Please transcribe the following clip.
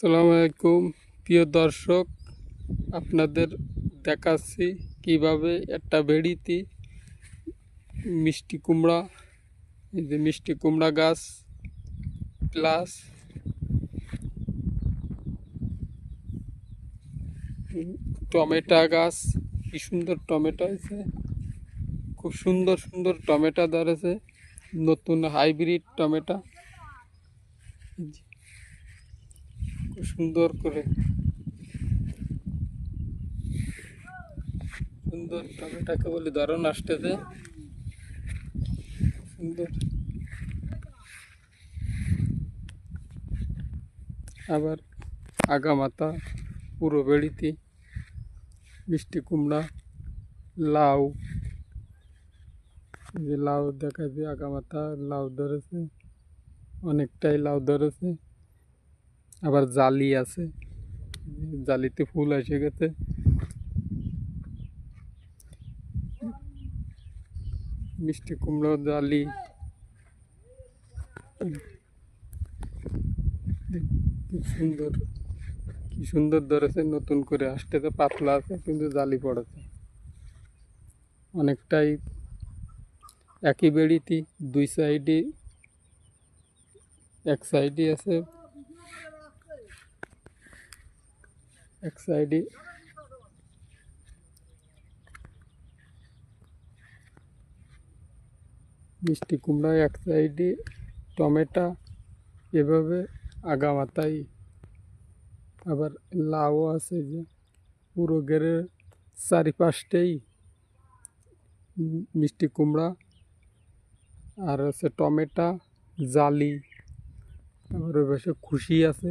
আসসালামু আলাইকুম প্রিয় দর্শক, আপনাদের দেখাচ্ছি কিভাবে একটা বেড়িতে মিষ্টি কুমড়া, এই যে মিষ্টি কুমড়া গাছ প্লাস টমেটো গাছ। কি সুন্দর টমেটো হয়েছে, খুব সুন্দর সুন্দর টমেটো ধরেছে, নতুন হাইব্রিড টমেটো। খুব সুন্দর করে সুন্দর টমেটোকে বলে ধরন আসতেছে সুন্দর। আবার আগামাথা পুরো বেড়িতে মিষ্টি কুমড়া, লাউ, যে লাউ দেখা যায় আগামাথা লাউ ধরেছে, অনেকটাই লাউ ধরেছে। আবার জালি আছে, জালিতে ফুল এসে গেছে। মিষ্টি কুমড়ো জালি কি সুন্দর, কি সুন্দর ধরেছে, নতুন করে আসতেছে, পাতলা আছে কিন্তু জালি পড়েছে অনেকটাই। একই বেড়িতে দুই সাইডে, এক সাইডে আছে, এক সাইডে মিষ্টি কুমড়া, এক সাইডে টমেটো, এভাবে আগামাথায় আবার লাউ আছে। যে পুরো ঘেরের চারিপাশটাই মিষ্টি কুমড়া, আর আছে টমেটো, জালি, আবার ওই পাশে খুশি আছে।